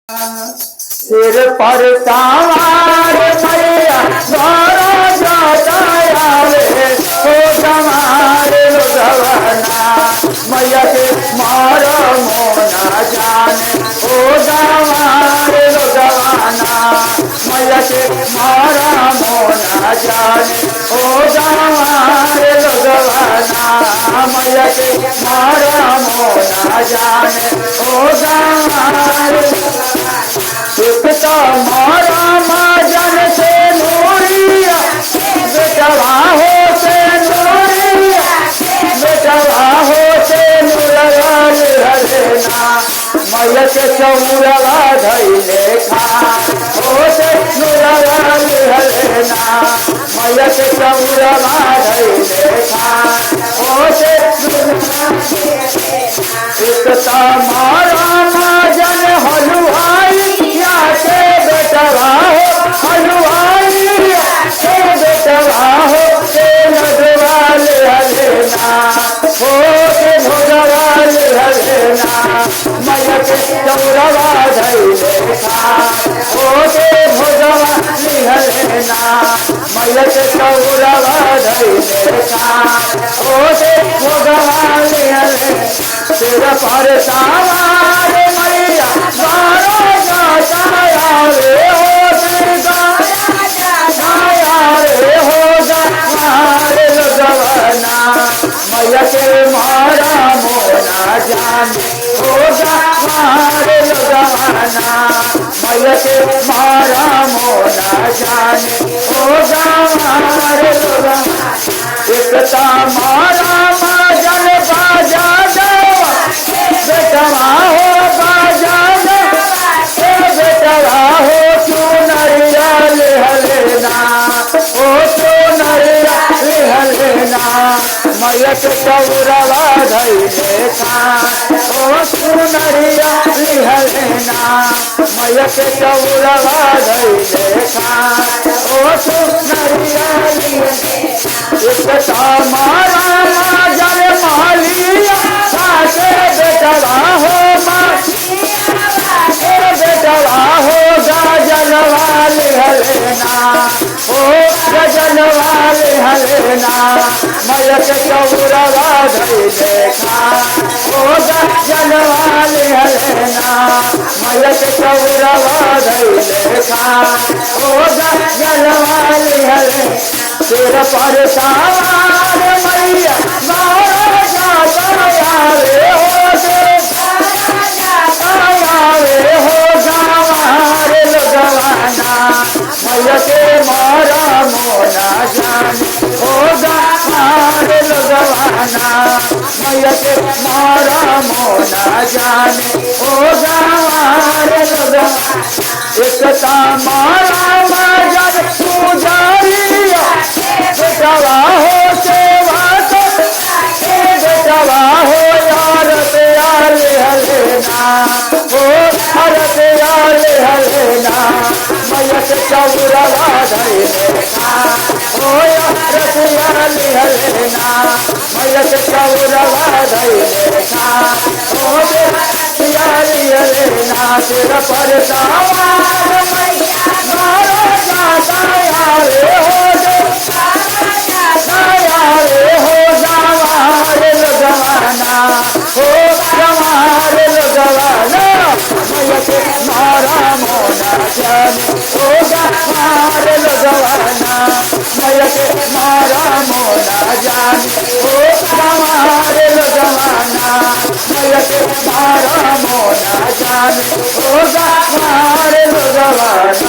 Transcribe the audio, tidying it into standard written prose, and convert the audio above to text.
सिर पर सवार मैया द्वारा जाता आवे हो हमारे लोगवना मैया के मारो मोना जाने हो हमारे लोगवना मैया के मारा मोना जाने हो हमारे लोगवना मैया के मारा मोना जाने हो हमारे तो मारा माजन से नूरिया बेटवा हो से नूरिया बेटवा हो से नूरवाल हरेना मैया के चौरवा धैले खा हो से नूरवाल हरेना मैया के चौरवा धैले खा हो से एकता मारा माजन हलुआई के बेटवा हो हलवाई के बेटवा हो के नगवाल हलेना हो के भोगवाल हलेना मैया के चौरवा धैले खा हो के भोगवाल हलेना मैया के चौरवा धैले खा हो के भोगवाल हलेना तेरा पर सवार मैया बारो जाता रे हो रे हो हमारे लोगवना मैया के मारा मोना जाने हो हमारे लोगवना मैया के मारा मोना जाने हो हमारे लोगवना एकता मारा माजन बाजा देवा बेटवा हो बाजा बेटवा हो चुनरिया हलेना हो चुनरिया हलेना मैया के चौरवा धैले खा हो चुनरिया हलेना मैया के चौरवा धैले खा हो चुनरिया एकता मारा माजन मालिया सासे बेटवा हो बेटवा हो गजल वाले हलेना हो गजल वाले हलेना मैया के चौरवा धैले खा हो गजल वाले हलेना मैया के चौरवा धैले खा हो गजल वाले हलेना तेरा पर सवार मैया मारा जाता रे हो मैया के मारा मोना जाने हो हमारे लोगवना मैया के मारा मोना जाने हो हमारे लोगवना एकता मारा माजन पुजारिया बेटवा हो सेवा बेटवा हो यार प्यार हलेना हो हर प्यार हलेना मैया के चौरवा धैले खा हो यार प्यार हलेना मैया के चौरवा धैले खा हो प्यार हलेना तेरा पर सवार मैया मारा जाता रे हो हमारे लोगवना हो हमारे लोगवना मैया के मारा मोना जाने हो हमारे लोगवना मैया के मारा मोना जाने हो हमारे लोगवना मैया के मारा मोना जाने हो हमारे लोगवना।